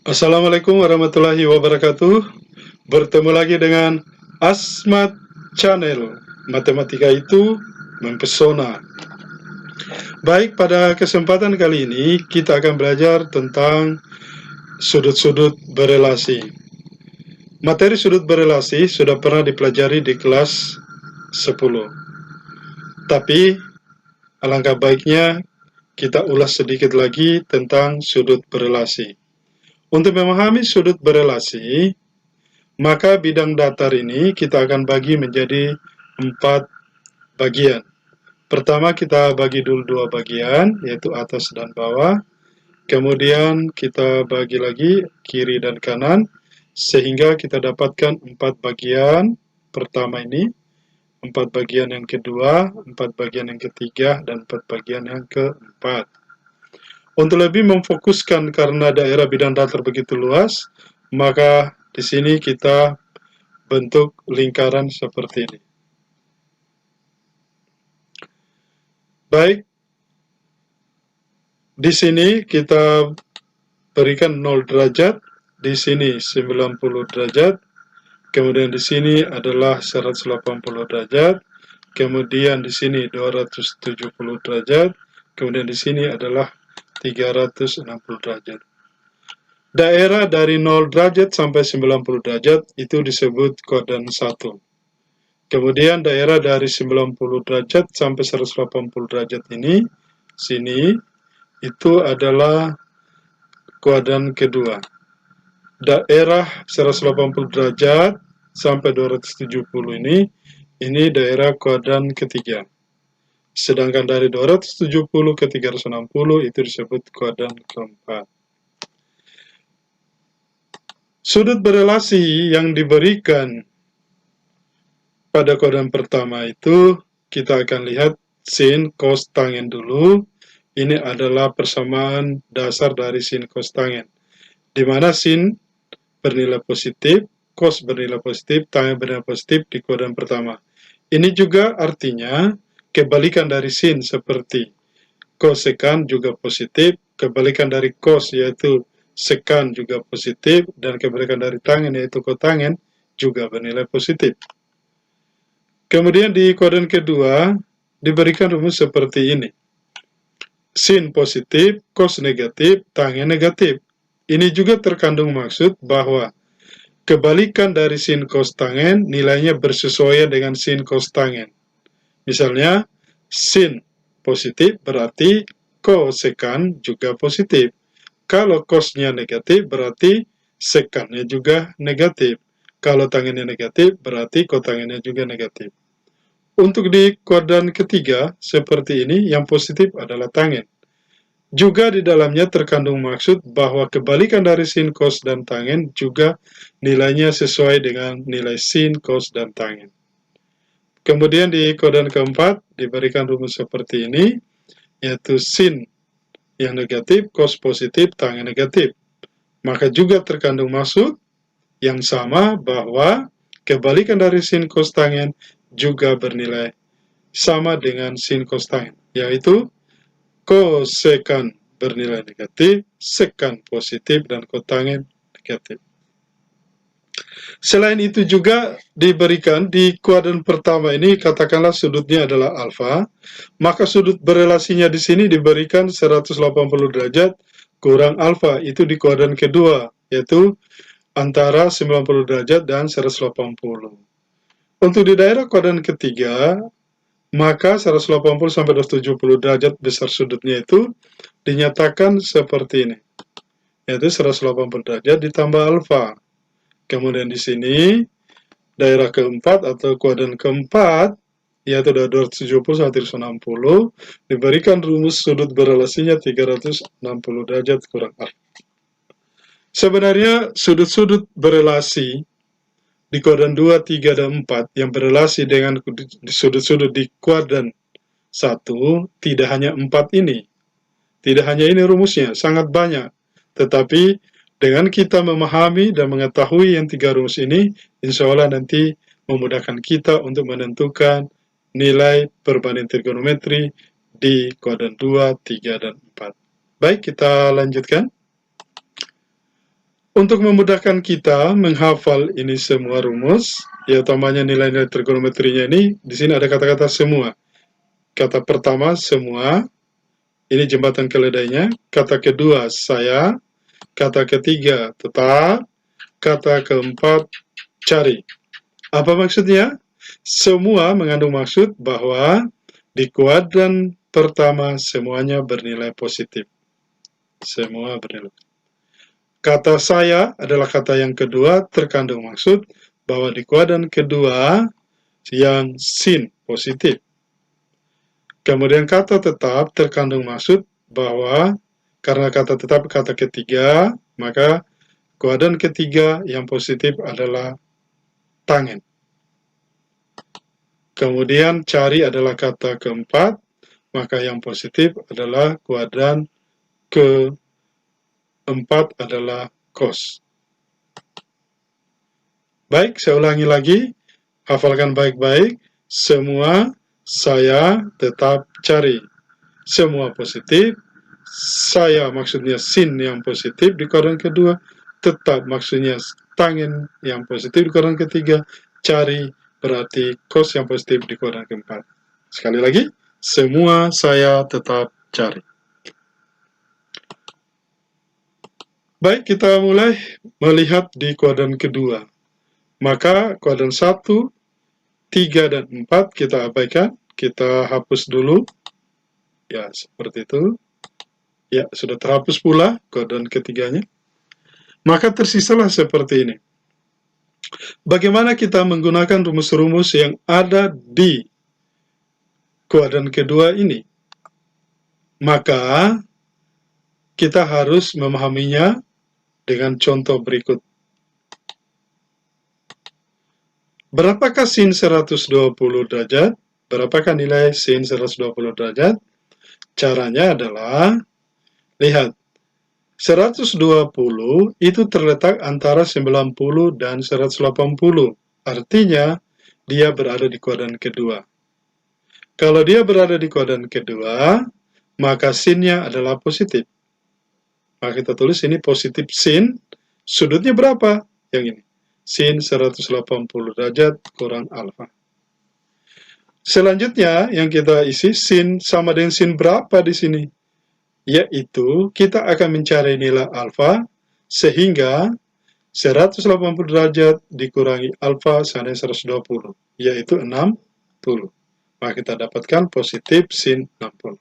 Assalamualaikum warahmatullahi wabarakatuh. Bertemu lagi dengan Asmat Channel. Matematika itu mempesona. Baik, pada kesempatan kali ini kita akan belajar tentang sudut-sudut berelasi. Materi sudut berelasi sudah pernah dipelajari di kelas 10. Tapi alangkah baiknya kita ulas sedikit lagi tentang sudut berelasi. Untuk memahami sudut berelasi, maka bidang datar ini kita akan bagi menjadi 4 bagian. Pertama kita bagi dulu 2 bagian, yaitu atas dan bawah. Kemudian kita bagi lagi kiri dan kanan, sehingga kita dapatkan 4 bagian pertama ini, 4 bagian yang kedua, 4 bagian yang ketiga, dan 4 bagian yang keempat. Untuk lebih memfokuskan karena daerah bidang datar begitu luas, maka di sini kita bentuk lingkaran seperti ini. Baik, di sini kita berikan 0 derajat, di sini 90 derajat, kemudian di sini adalah 180 derajat, kemudian di sini 270 derajat, kemudian di sini adalah 360 derajat. Daerah dari 0 derajat sampai 90 derajat itu disebut kuadran 1. Kemudian daerah dari 90 derajat sampai 180 derajat ini, sini, itu adalah kuadran kedua. Daerah 180 derajat sampai 270 ini daerah kuadran ketiga. Sedangkan dari 270 ke 360 itu disebut kuadran keempat. Sudut berelasi yang diberikan pada kuadran pertama itu kita akan lihat sin, cos, tangen dulu. Ini adalah persamaan dasar dari sin, cos, tangen, di mana sin bernilai positif, cos bernilai positif, tangen bernilai positif di kuadran pertama. Ini juga artinya kebalikan dari sin seperti kosekan juga positif, kebalikan dari cos yaitu sekan juga positif, dan kebalikan dari tangen yaitu kotangen juga bernilai positif. Kemudian di kuadran kedua diberikan rumus seperti ini. Sin positif, cos negatif, tangen negatif. Ini juga terkandung maksud bahwa kebalikan dari sin cos tangen nilainya bersesuaian dengan sin cos tangen. Misalnya, sin positif berarti kosekan juga positif. Kalau cosnya negatif berarti sekannya juga negatif. Kalau tangennya negatif berarti kotangennya juga negatif. Untuk di kuadran ketiga seperti ini, yang positif adalah tangen. Juga di dalamnya terkandung maksud bahwa kebalikan dari sin, cos, dan tangen juga nilainya sesuai dengan nilai sin, cos, dan tangen. Kemudian di kuadran keempat diberikan rumus seperti ini, yaitu sin yang negatif, cos positif, tangen negatif. Maka juga terkandung maksud yang sama bahwa kebalikan dari sin, cos, tangen juga bernilai sama dengan sin, cos, tangen, yaitu kosekan bernilai negatif, sekan positif, dan kotangen negatif. Selain itu juga diberikan di kuadran pertama ini, katakanlah sudutnya adalah alfa, maka sudut berelasinya di sini diberikan 180 derajat kurang alfa, itu di kuadran kedua, yaitu antara 90 derajat dan 180. Untuk di daerah kuadran ketiga, maka 180 sampai 270 derajat besar sudutnya itu dinyatakan seperti ini, yaitu 180 derajat ditambah alfa. Kemudian di sini daerah keempat atau kuadran keempat, yaitu dari 270 sampai 360, diberikan rumus sudut berelasinya 360 derajat kurang alfa. Sebenarnya sudut-sudut berelasi di kuadran 2, 3, dan 4 yang berelasi dengan sudut-sudut di kuadran 1 tidak hanya 4 ini. Tidak hanya ini rumusnya, sangat banyak. Tetapi dengan kita memahami dan mengetahui yang 3 rumus ini, insya Allah nanti memudahkan kita untuk menentukan nilai perbandingan trigonometri di kuadran 2, 3, dan 4. Baik, kita lanjutkan. Untuk memudahkan kita menghafal ini semua rumus, ya utamanya nilai-nilai trigonometrinya ini, di sini ada kata-kata semua. Kata pertama, semua. Ini jembatan keledainya. Kata kedua, saya. Kata ketiga, tetap. Kata keempat, cari. Apa maksudnya? Semua mengandung maksud bahwa di kuadran pertama semuanya bernilai positif. Semua bernilai. Kata saya adalah kata yang kedua terkandung maksud bahwa di kuadran kedua yang sin positif. Kemudian kata tetap terkandung maksud bahwa karena kata tetap kata ketiga, maka kuadran ketiga yang positif adalah tangen. Kemudian cari adalah kata keempat, maka yang positif adalah kuadran keempat adalah cos. Baik, saya ulangi lagi, hafalkan baik-baik, semua saya tetap cari. Semua positif, saya maksudnya sin yang positif di kuadran kedua, tetap maksudnya tangen yang positif di kuadran ketiga, cari berarti cos yang positif di kuadran keempat. Sekali lagi, semua saya tetap cari. Baik, kita mulai melihat di kuadran kedua. Maka kuadran 1, 3, dan 4 kita abaikan, kita hapus dulu. Ya, seperti itu. Ya, sudah terhapus pula kuadran ketiganya. Maka tersisalah seperti ini. Bagaimana kita menggunakan rumus-rumus yang ada di kuadran kedua ini? Maka kita harus memahaminya dengan contoh berikut. Berapakah sin 120 derajat? Berapakah nilai sin 120 derajat? Caranya adalah, lihat, 120 itu terletak antara 90 dan 180. Artinya, dia berada di kuadran kedua. Kalau dia berada di kuadran kedua, maka sinnya adalah positif. Maka kita tulis ini positif sin, sudutnya berapa? Yang ini. Sin 180 derajat kurang alfa. Selanjutnya yang kita isi sin sama dengan sin berapa di sini? Yaitu kita akan mencari nilai alfa sehingga 180 derajat dikurangi alfa sama dengan 120, yaitu 60. Maka kita dapatkan positif sin 60.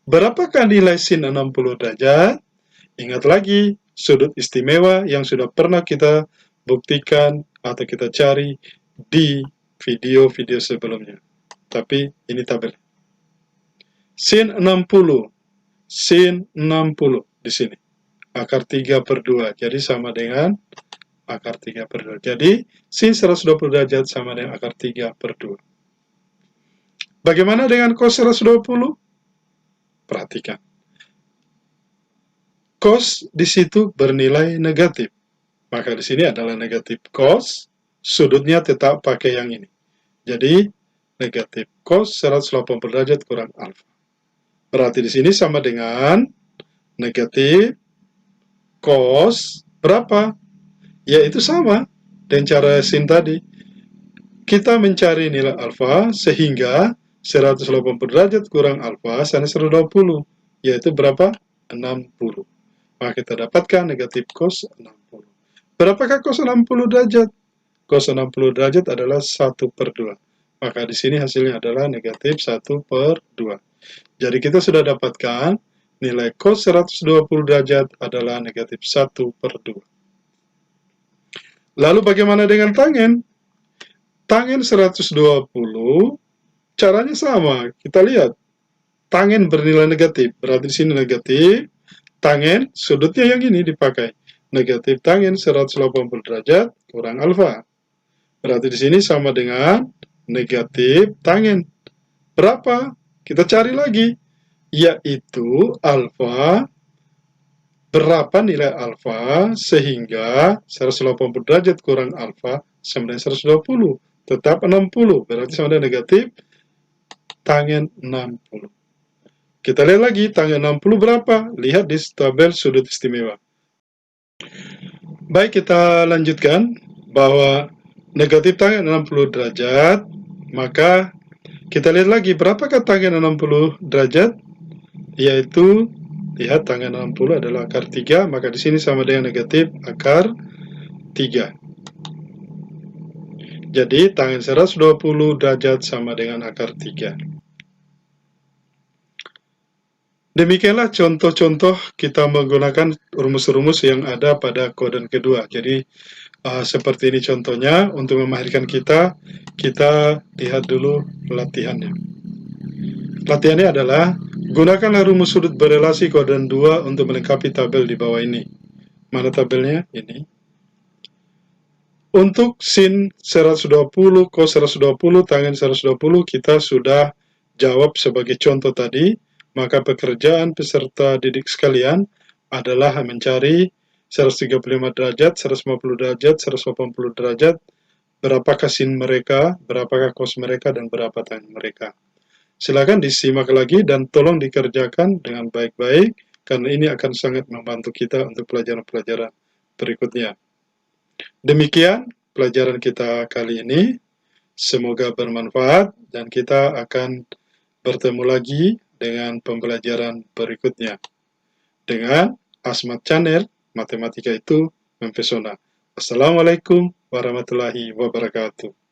Berapakah nilai sin 60 derajat? Ingat lagi sudut istimewa yang sudah pernah kita buktikan atau kita cari di video-video sebelumnya. Tapi ini tabel. Sin 60. Sin 60 di sini. Akar 3 per 2. Jadi sama dengan akar 3 per 2. Jadi sin 120 derajat sama dengan akar 3 per 2. Bagaimana dengan cos 120? Perhatikan. Cos di situ bernilai negatif. Maka di sini adalah negatif cos, sudutnya tetap pakai yang ini. Jadi negatif cos 180 derajat kurang alfa. Berarti di sini sama dengan negatif cos berapa? Yaitu sama dengan cara sin tadi. Kita mencari nilai alfa sehingga 180 derajat kurang alfa sama 120, yaitu berapa? 60. Maka kita dapatkan negatif cos 60. Berapakah cos 60 derajat? Cos 60 derajat adalah 1 per 2. Maka di sini hasilnya adalah negatif 1 per 2. Jadi kita sudah dapatkan nilai cos 120 derajat adalah negatif 1 per 2. Lalu bagaimana dengan tangen? Tangen 120, caranya sama. Kita lihat. Tangen bernilai negatif, berarti di sini negatif. Tangen, sudutnya yang ini dipakai. Negatif tangen 180 derajat kurang alfa. Berarti di sini sama dengan negatif tangen. Berapa? Kita cari lagi. Yaitu alfa. Berapa nilai alfa sehingga 180 derajat kurang alfa sama dengan 120. Tetap 60. Berarti sama dengan negatif tangen 60. Kita lihat lagi, tangen 60 berapa? Lihat di tabel sudut istimewa. Baik, kita lanjutkan bahwa negatif tangen 60 derajat, maka kita lihat lagi berapakah tangen 60 derajat, yaitu lihat tangen 60 adalah akar 3, maka di sini sama dengan negatif akar 3. Jadi tangen 120 derajat sama dengan akar 3. Demikianlah contoh-contoh kita menggunakan rumus-rumus yang ada pada kode kedua. Jadi seperti ini contohnya. Untuk memahirkan kita lihat dulu latihannya. Latihannya adalah gunakanlah rumus sudut berelasi kode 2 untuk melengkapi tabel di bawah ini. Mana tabelnya? Ini. Untuk sin 120, cos 120, tangen 120 kita sudah jawab sebagai contoh tadi. Maka pekerjaan peserta didik sekalian adalah mencari 135 derajat, 150 derajat, 180 derajat, berapakah sin mereka, berapakah cos mereka, dan berapa tangen mereka. Silakan disimak lagi dan tolong dikerjakan dengan baik-baik, karena ini akan sangat membantu kita untuk pelajaran-pelajaran berikutnya. Demikian pelajaran kita kali ini. Semoga bermanfaat dan kita akan bertemu lagi dengan pembelajaran berikutnya. Dengan Asmat Channel, Matematika itu Mempesona. Assalamualaikum warahmatullahi wabarakatuh.